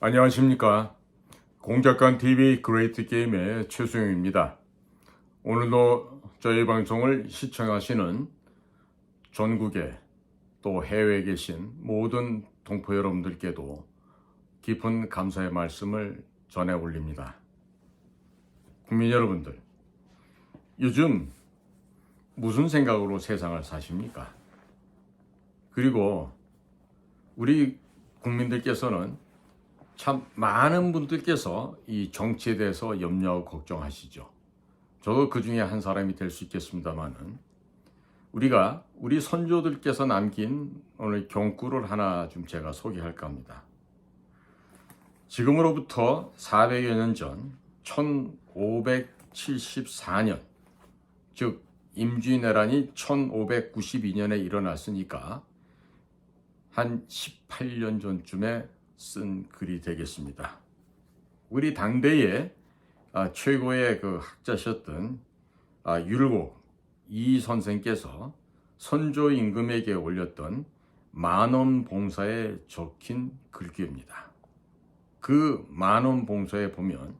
안녕하십니까. 공작관TV 그레이트 게임의 최수영입니다. 오늘도 저희 방송을 시청하시는 전국에 또 해외에 계신 모든 동포 여러분들께도 깊은 감사의 말씀을 전해 올립니다. 국민 여러분들, 요즘 무슨 생각으로 세상을 사십니까? 그리고 우리 국민들께서는 참 많은 분들께서 이 정치에 대해서 염려하고 걱정하시죠. 저도 그 중에 한 사람이 될 수 있겠습니다만은 우리가 우리 선조들께서 남긴 오늘 경구를 하나 좀 제가 소개할까 합니다. 지금으로부터 400여 년 전 1574년, 즉 임진왜란이 1592년에 일어났으니까 한 18년 전쯤에 쓴 글이 되겠습니다. 우리 당대의 최고의 그 학자셨던 율곡 이 선생께서 선조 임금에게 올렸던 만원봉사에 적힌 글귀입니다. 그 만원봉사에 보면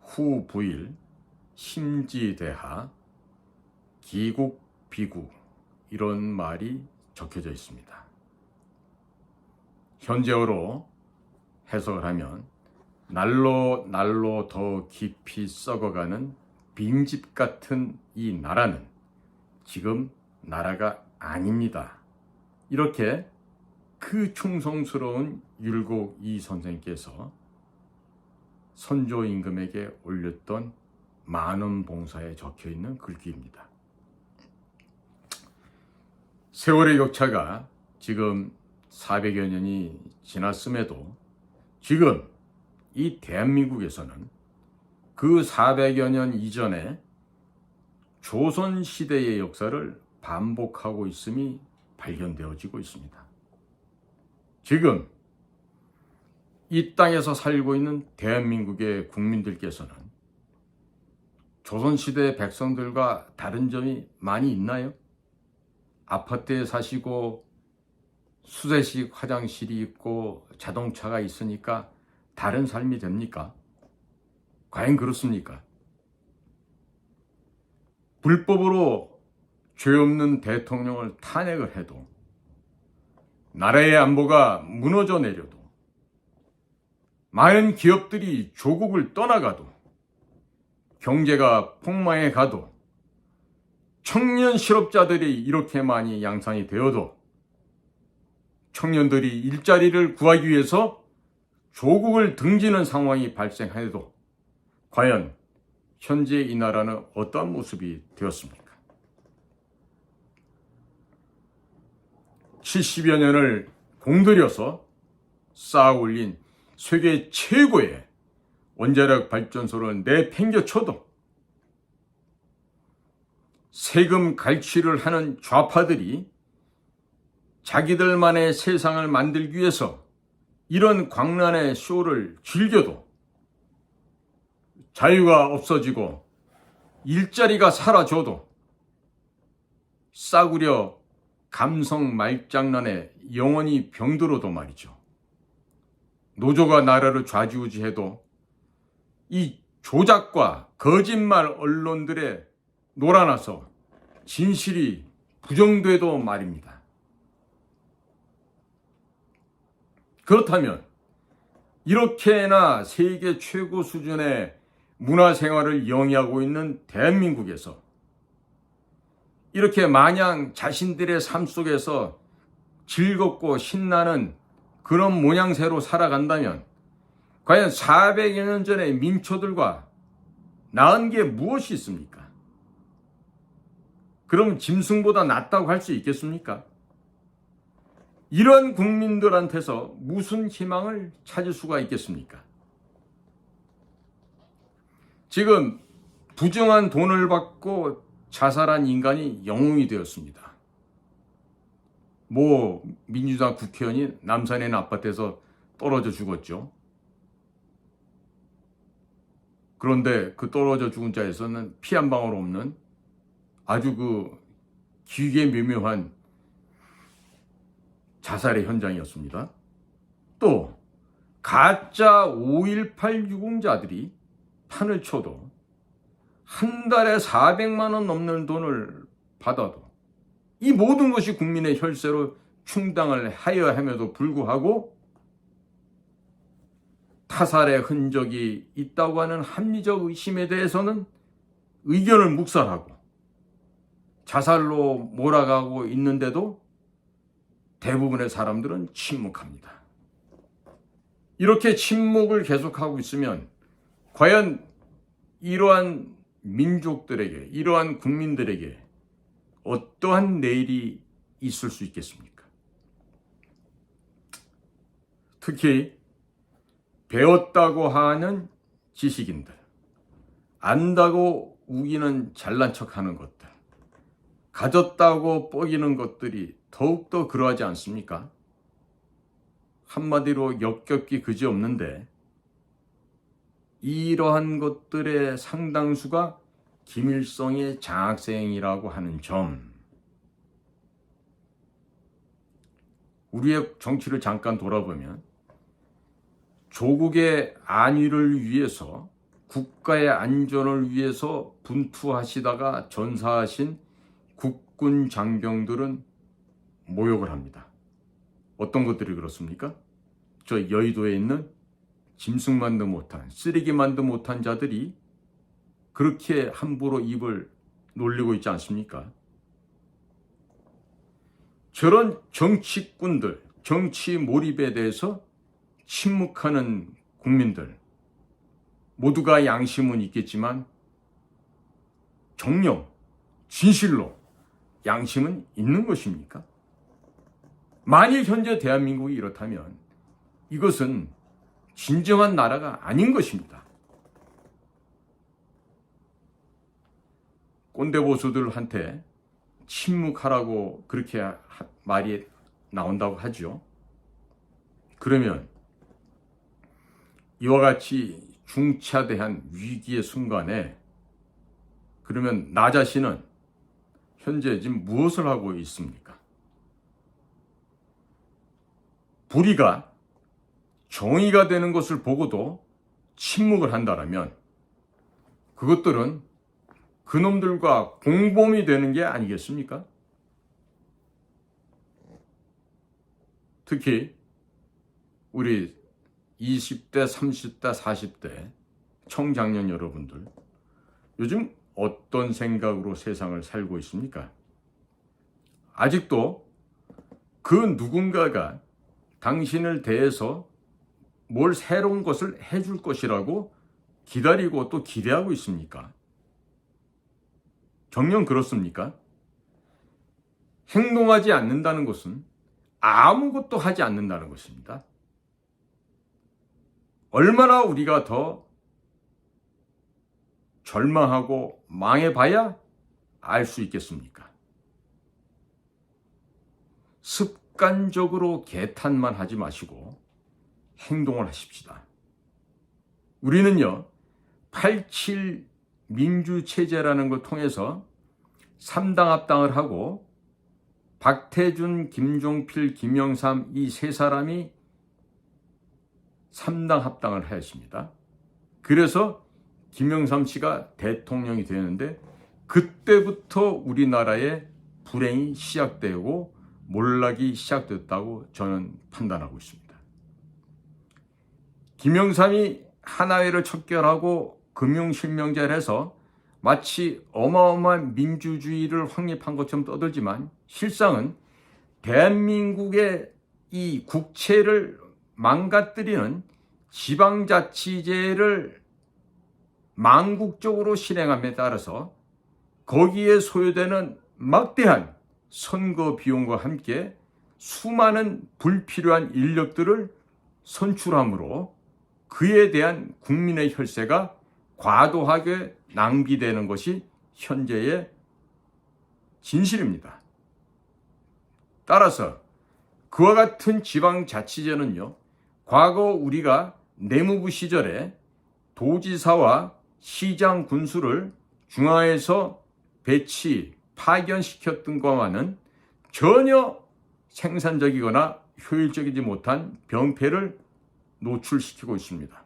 후부일, 심지대하, 기국비구 이런 말이 적혀져 있습니다. 현재어로 해석을 하면 날로 더 깊이 썩어가는 빈집 같은 이 나라는 지금 나라가 아닙니다. 이렇게 그 충성스러운 율곡 이 선생께서 선조 임금에게 올렸던 만원봉사에 적혀있는 글귀입니다. 세월의 격차가 지금 400여 년이 지났음에도 지금 이 대한민국에서는 그 400여 년 이전에 조선시대의 역사를 반복하고 있음이 발견되어지고 있습니다. 지금 이 땅에서 살고 있는 대한민국의 국민들께서는 조선시대 백성들과 다른 점이 많이 있나요? 아파트에 사시고 수세식 화장실이 있고 자동차가 있으니까 다른 삶이 됩니까? 과연 그렇습니까? 불법으로 죄 없는 대통령을 탄핵을 해도, 나라의 안보가 무너져 내려도, 많은 기업들이 조국을 떠나가도, 경제가 폭망해 가도, 청년 실업자들이 이렇게 많이 양산이 되어도 청년들이 일자리를 구하기 위해서 조국을 등지는 상황이 발생해도 과연 현재 이 나라는 어떠한 모습이 되었습니까? 70여 년을 공들여서 쌓아 올린 세계 최고의 원자력 발전소를 내팽겨쳐도 세금 갈취를 하는 좌파들이 자기들만의 세상을 만들기 위해서 이런 광란의 쇼를 즐겨도 자유가 없어지고 일자리가 사라져도 싸구려 감성 말장난에 영원히 병들어도 말이죠. 노조가 나라를 좌지우지해도 이 조작과 거짓말 언론들에 놀아나서 진실이 부정돼도 말입니다. 그렇다면 이렇게나 세계 최고 수준의 문화생활을 영위하고 있는 대한민국에서 이렇게 마냥 자신들의 삶 속에서 즐겁고 신나는 그런 모양새로 살아간다면 과연 400여 년 전의 민초들과 나은 게 무엇이 있습니까? 그럼 짐승보다 낫다고 할 수 있겠습니까? 이런 국민들한테서 무슨 희망을 찾을 수가 있겠습니까? 지금 부정한 돈을 받고 자살한 인간이 영웅이 되었습니다. 민주당 국회의원이 남산에 있는 아파트에서 떨어져 죽었죠. 그런데 그 떨어져 죽은 자에서는 피 한 방울 없는 아주 기계 자살의 현장이었습니다. 또 가짜 5.18 유공자들이 판을 쳐도 한 달에 400만 원 넘는 돈을 받아도 이 모든 것이 국민의 혈세로 충당을 하여야 함에도 불구하고 타살의 흔적이 있다고 하는 합리적 의심에 대해서는 의견을 묵살하고 자살로 몰아가고 있는데도 대부분의 사람들은 침묵합니다. 이렇게 침묵을 계속하고 있으면 과연 이러한 민족들에게, 이러한 국민들에게 어떠한 내일이 있을 수 있겠습니까? 특히 배웠다고 하는 지식인들, 안다고 우기는 잘난 척하는 것들, 가졌다고 뻐기는 것들이 더욱더 그러하지 않습니까? 한마디로 역겹기 그지없는데 이러한 것들의 상당수가 김일성의 장학생이라고 하는 점, 우리의 정치를 잠깐 돌아보면 조국의 안위를 위해서, 국가의 안전을 위해서 분투하시다가 전사하신 국군 장병들은 모욕을 합니다. 어떤 것들이 그렇습니까? 저 여의도에 있는 짐승만도 못한, 쓰레기만도 못한 자들이 그렇게 함부로 입을 놀리고 있지 않습니까? 저런 정치꾼들, 정치 몰입에 대해서 침묵하는 국민들, 모두가 양심은 있겠지만 정녕, 진실로 양심은 있는 것입니까? 만일 현재 대한민국이 이렇다면 이것은 진정한 나라가 아닌 것입니다. 꼰대 보수들한테 침묵하라고 그렇게 말이 나온다고 하죠. 그러면 이와 같이 중차대한 위기의 순간에 그러면 나 자신은 현재 지금 무엇을 하고 있습니까? 불의가 정의가 되는 것을 보고도 침묵을 한다면 그것들은 그놈들과 공범이 되는 게 아니겠습니까? 특히 우리 20대, 30대, 40대 청장년 여러분들, 요즘 어떤 생각으로 세상을 살고 있습니까? 아직도 그 누군가가 당신을 대해서 뭘 새로운 것을 해줄 것이라고 기다리고 또 기대하고 있습니까? 정녕 그렇습니까? 행동하지 않는다는 것은 아무것도 하지 않는다는 것입니다. 얼마나 우리가 더 절망하고 망해봐야 알 수 있겠습니까? 습관적으로 개탄만 하지 마시고 행동을 하십시다. 우리는요, 87 민주체제라는 걸 통해서 3당 합당을 하고 박태준, 김종필, 김영삼 이 세 사람이 3당 합당을 하였습니다. 그래서 김영삼 씨가 대통령이 되었는데 그때부터 우리나라의 불행이 시작되고 몰락이 시작됐다고 저는 판단하고 있습니다. 김영삼이 하나회를 척결하고 금융실명제를 해서 마치 어마어마한 민주주의를 확립한 것처럼 떠들지만 실상은 대한민국의 이 국채를 망가뜨리는 지방자치제를 망국적으로 실행함에 따라서 거기에 소요되는 막대한 선거 비용과 함께 수많은 불필요한 인력들을 선출함으로 그에 대한 국민의 혈세가 과도하게 낭비되는 것이 현재의 진실입니다. 따라서 그와 같은 지방자치제는요, 과거 우리가 내무부 시절에 도지사와 시장 군수를 중앙에서 배치, 파견시켰던 것과는 전혀 생산적이거나 효율적이지 못한 병폐를 노출시키고 있습니다.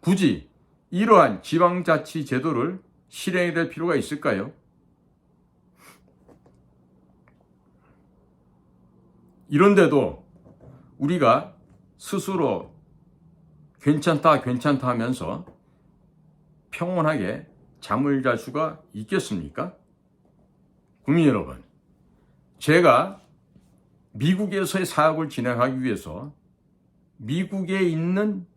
굳이 이러한 지방자치 제도를 실행해야 될 필요가 있을까요? 이런데도 우리가 스스로 괜찮다 하면서 평온하게 잠을 잘 수가 있겠습니까? 국민 여러분, 제가 미국에서의 사역을 진행하기 위해서 미국에 있는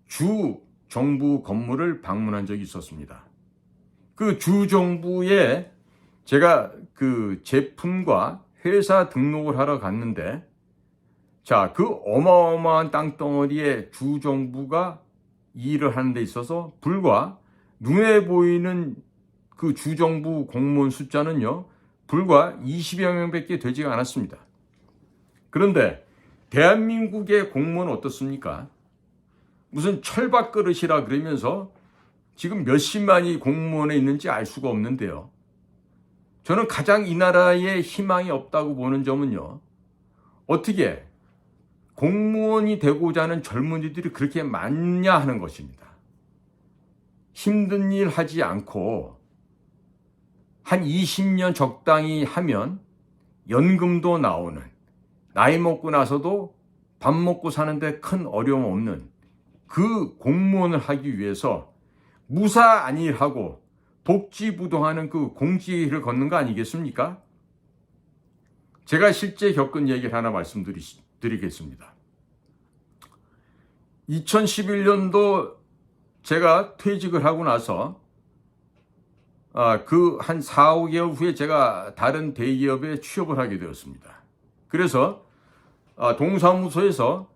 주 정부 건물을 방문한 적이 있었습니다. 그 주 정부에 제가 그 제품과 회사 등록을 하러 갔는데, 자, 그 어마어마한 땅덩어리에 주 정부가 일을 하는 데 있어서 불과 눈에 보이는 그 주 정부 공무원 숫자는요, 불과 20여 명밖에 되지가 않았습니다. 그런데 대한민국의 공무원은 어떻습니까? 무슨 철밥그릇이라 그러면서 지금 몇십만이 공무원에 있는지 알 수가 없는데요. 저는 가장 이 나라에 희망이 없다고 보는 점은요, 어떻게 공무원이 되고자 하는 젊은이들이 그렇게 많냐 하는 것입니다. 힘든 일 하지 않고 한 20년 적당히 하면 연금도 나오는, 나이 먹고 나서도 밥 먹고 사는데 큰 어려움 없는 그 공무원을 하기 위해서 무사 안일하고 복지부동하는 그 공직을 걷는 거 아니겠습니까? 제가 실제 겪은 얘기를 하나 말씀드리겠습니다. 2011년도 제가 퇴직을 하고 나서 그 한 4, 5개월 후에 제가 다른 대기업에 취업을 하게 되었습니다. 그래서 동사무소에서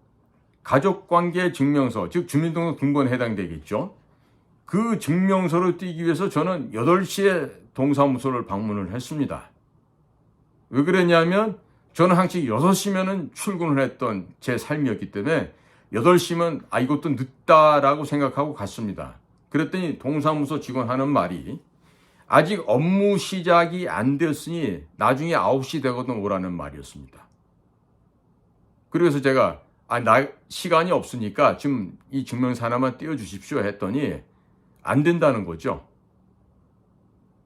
가족관계 증명서, 즉 주민등록등본에 해당되겠죠. 그 증명서를 띄기 위해서 저는 8시에 동사무소를 방문을 했습니다. 왜 그랬냐면 저는 항상 6시면은 출근을 했던 제 삶이었기 때문에 8시면 이것도 늦다라고 생각하고 갔습니다. 그랬더니 동사무소 직원 하는 말이 아직 업무 시작이 안 됐으니 나중에 9시 되거든 오라는 말이었습니다. 그래서 제가 나 시간이 없으니까 지금 이 증명서 하나만 띄워주십시오 했더니 안 된다는 거죠.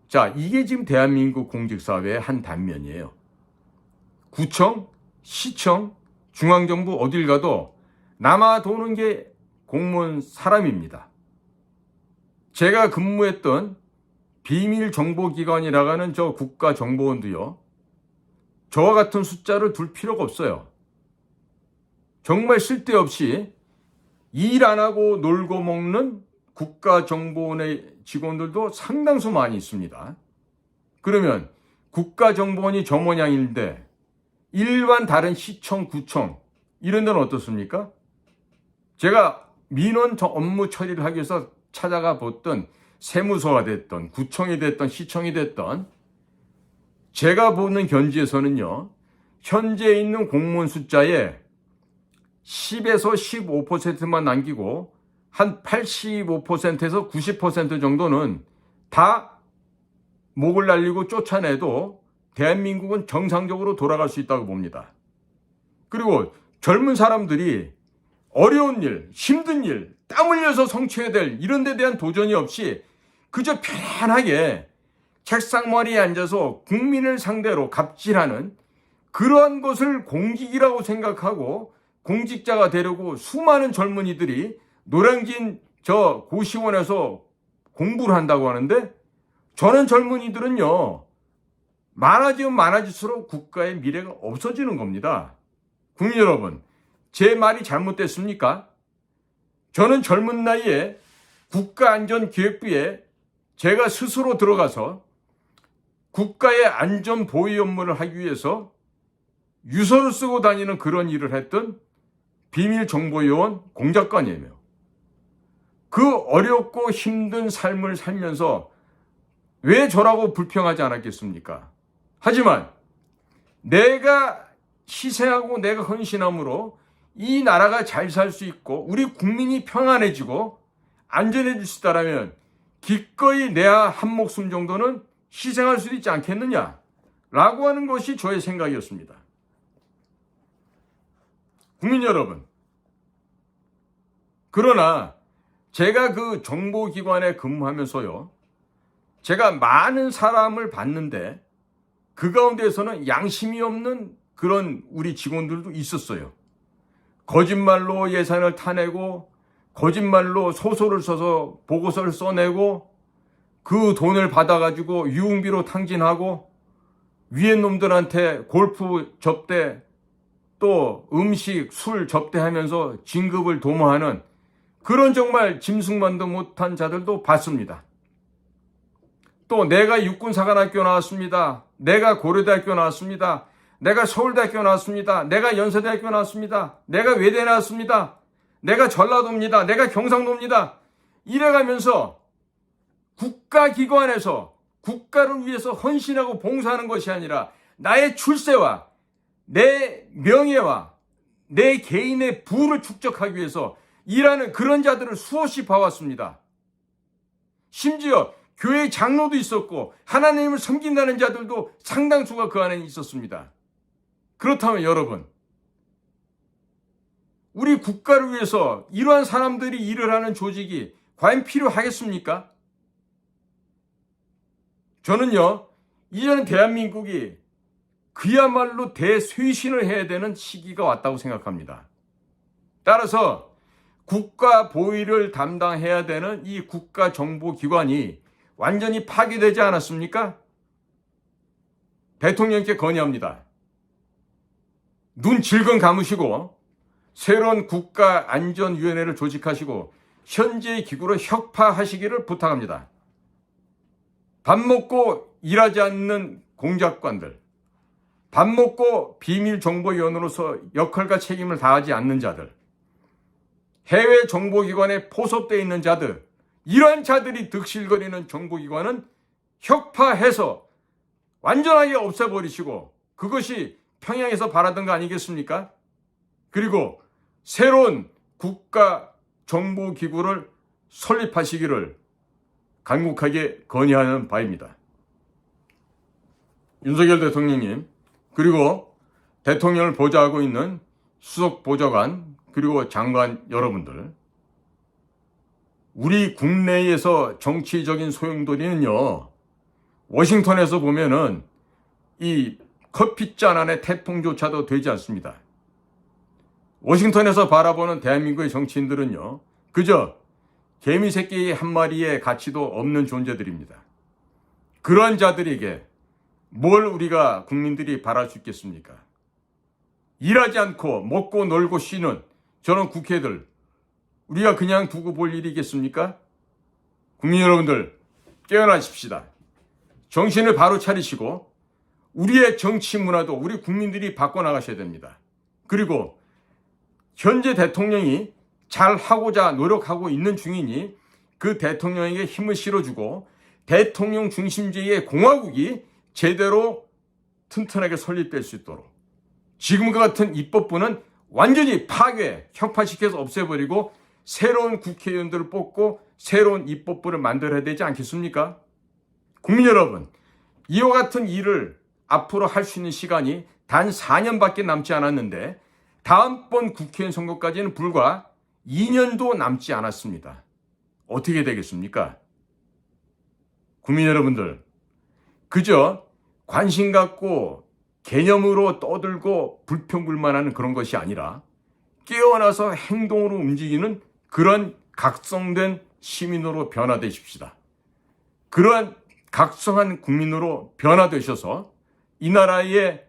자, 이게 지금 대한민국 공직사회의 한 단면이에요. 구청, 시청, 중앙정부 어딜 가도 남아 도는 게 공무원 사람입니다. 제가 근무했던 비밀정보기관이라고 하는 저 국가정보원도요, 저와 같은 숫자를 둘 필요가 없어요. 정말 쓸데없이 일 안 하고 놀고 먹는 국가정보원의 직원들도 상당수 많이 있습니다. 그러면 국가정보원이 저 모양인데 일반 다른 시청, 구청 이런 데는 어떻습니까? 제가 민원 업무 처리를 하기 위해서 찾아가 봤던 세무서가 됐던 구청이 됐던 시청이 됐던 제가 보는 견지에서는요, 현재 있는 공무원 숫자에 10에서 15%만 남기고 한 85%에서 90% 정도는 다 목을 날리고 쫓아내도 대한민국은 정상적으로 돌아갈 수 있다고 봅니다. 그리고 젊은 사람들이 어려운 일, 힘든 일, 땀 흘려서 성취해야 될 이런 데 대한 도전이 없이 그저 편안하게 책상머리에 앉아서 국민을 상대로 갑질하는 그러한 것을 공직이라고 생각하고 공직자가 되려고 수많은 젊은이들이 노량진 저 고시원에서 공부를 한다고 하는데, 저는 젊은이들은요, 많아지면 많아질수록 국가의 미래가 없어지는 겁니다. 국민 여러분, 제 말이 잘못됐습니까? 저는 젊은 나이에 국가안전기획부에 제가 스스로 들어가서 국가의 안전보위 업무를 하기 위해서 유서를 쓰고 다니는 그런 일을 했던 비밀정보요원 공작관이에요. 그 어렵고 힘든 삶을 살면서 왜 저라고 불평하지 않았겠습니까? 하지만 내가 희생하고 내가 헌신함으로 이 나라가 잘 살 수 있고 우리 국민이 평안해지고 안전해질 수 있다면 기꺼이 내 한 목숨 정도는 희생할 수도 있지 않겠느냐 라고 하는 것이 저의 생각이었습니다. 국민 여러분, 그러나 제가 그 정보기관에 근무하면서요, 제가 많은 사람을 봤는데 그 가운데에서는 양심이 없는 그런 우리 직원들도 있었어요. 거짓말로 예산을 타내고 거짓말로 소설을 써서 보고서를 써내고 그 돈을 받아가지고 유흥비로 탕진하고 위에 놈들한테 골프 접대 또 음식, 술 접대하면서 진급을 도모하는 그런 정말 짐승만도 못한 자들도 봤습니다. 또 내가 육군사관학교 나왔습니다. 내가 고려대학교 나왔습니다. 내가 서울대학교 나왔습니다. 내가 연세대학교 나왔습니다. 내가 외대 나왔습니다. 내가 전라도입니다. 내가 경상도입니다. 이래가면서 국가기관에서 국가를 위해서 헌신하고 봉사하는 것이 아니라 나의 출세와 내 명예와 내 개인의 부를 축적하기 위해서 일하는 그런 자들을 수없이 봐왔습니다. 심지어 교회 장로도 있었고 하나님을 섬긴다는 자들도 상당수가 그 안에 있었습니다. 그렇다면 여러분, 우리 국가를 위해서 이러한 사람들이 일을 하는 조직이 과연 필요하겠습니까? 저는요, 이제는 대한민국이 그야말로 대쇄신을 해야 되는 시기가 왔다고 생각합니다. 따라서 국가 보위를 담당해야 되는 이 국가정보기관이 완전히 파괴되지 않았습니까? 대통령께 건의합니다. 눈 질끈 감으시고 새로운 국가안전위원회를 조직하시고 현재의 기구로 혁파하시기를 부탁합니다. 밥 먹고 일하지 않는 공작관들, 밥 먹고 비밀정보위원으로서 역할과 책임을 다하지 않는 자들, 해외 정보기관에 포섭되어 있는 자들, 이러한 자들이 득실거리는 정보기관은 혁파해서 완전하게 없애버리시고 그것이 평양에서 바라던 거 아니겠습니까? 그리고 새로운 국가정보기구를 설립하시기를 간곡하게 건의하는 바입니다. 윤석열 대통령님, 그리고 대통령을 보좌하고 있는 수석 보좌관, 그리고 장관 여러분들, 우리 국내에서 정치적인 소용돌이는요, 워싱턴에서 보면은 이 커피잔 안에 태풍조차도 되지 않습니다. 워싱턴에서 바라보는 대한민국의 정치인들은요, 그저 개미 새끼 한 마리의 가치도 없는 존재들입니다. 그러한 자들에게 뭘 우리가 국민들이 바랄 수 있겠습니까? 일하지 않고 먹고 놀고 쉬는 저런 국회들, 우리가 그냥 두고 볼 일이겠습니까? 국민 여러분들, 깨어나십시다. 정신을 바로 차리시고 우리의 정치 문화도 우리 국민들이 바꿔나가셔야 됩니다. 그리고 현재 대통령이 잘하고자 노력하고 있는 중이니 그 대통령에게 힘을 실어주고 대통령 중심제의 공화국이 제대로 튼튼하게 설립될 수 있도록 지금과 같은 입법부는 완전히 파괴, 혁파시켜서 없애버리고 새로운 국회의원들을 뽑고 새로운 입법부를 만들어야 되지 않겠습니까? 국민 여러분, 이와 같은 일을 앞으로 할 수 있는 시간이 단 4년밖에 남지 않았는데 다음번 국회의원 선거까지는 불과 2년도 남지 않았습니다. 어떻게 되겠습니까? 국민 여러분들, 그저 관심 갖고 개념으로 떠들고 불평불만하는 그런 것이 아니라 깨어나서 행동으로 움직이는 그런 각성된 시민으로 변화되십시다. 그러한 각성한 국민으로 변화되셔서 이 나라의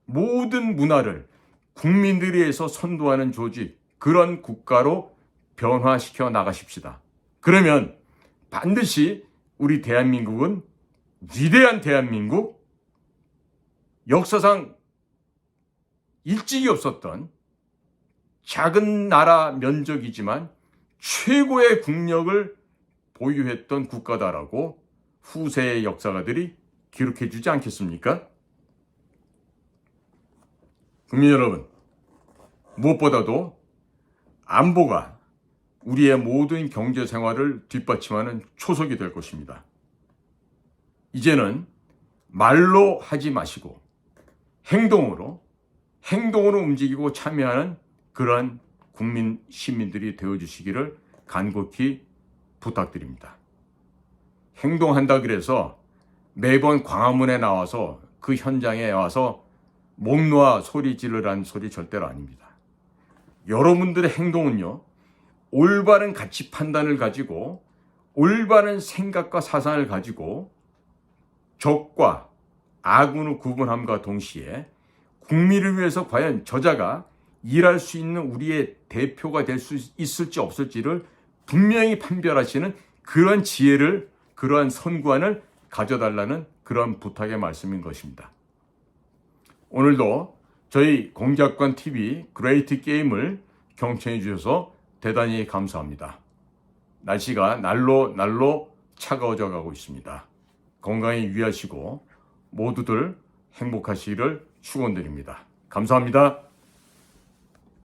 모든 문화를 국민들에 의해서 선도하는 조직, 그런 국가로 변화시켜 나가십시다. 그러면 반드시 우리 대한민국은 위대한 대한민국, 역사상 일찍이 없었던 작은 나라 면적이지만 최고의 국력을 보유했던 국가다라고 후세의 역사가들이 기록해 주지 않겠습니까? 국민 여러분, 무엇보다도 안보가 우리의 모든 경제 생활을 뒷받침하는 초석이 될 것입니다. 이제는 말로 하지 마시고 행동으로 움직이고 참여하는 그러한 국민 시민들이 되어주시기를 간곡히 부탁드립니다. 행동한다 그래서 매번 광화문에 나와서 그 현장에 와서 목 놓아 소리 지르라는 소리 절대로 아닙니다. 여러분들의 행동은요, 올바른 가치 판단을 가지고 올바른 생각과 사상을 가지고 적과 아군을 구분함과 동시에 국민을 위해서 과연 저자가 일할 수 있는 우리의 대표가 될 수 있을지 없을지를 분명히 판별하시는 그런 지혜를, 그러한 선구안을 가져달라는 그런 부탁의 말씀인 것입니다. 오늘도 저희 공작관TV 그레이트 게임을 경청해 주셔서 대단히 감사합니다. 날씨가 날로 차가워져 가고 있습니다. 건강에 유의하시고 모두들 행복하시기를 축원드립니다. 감사합니다.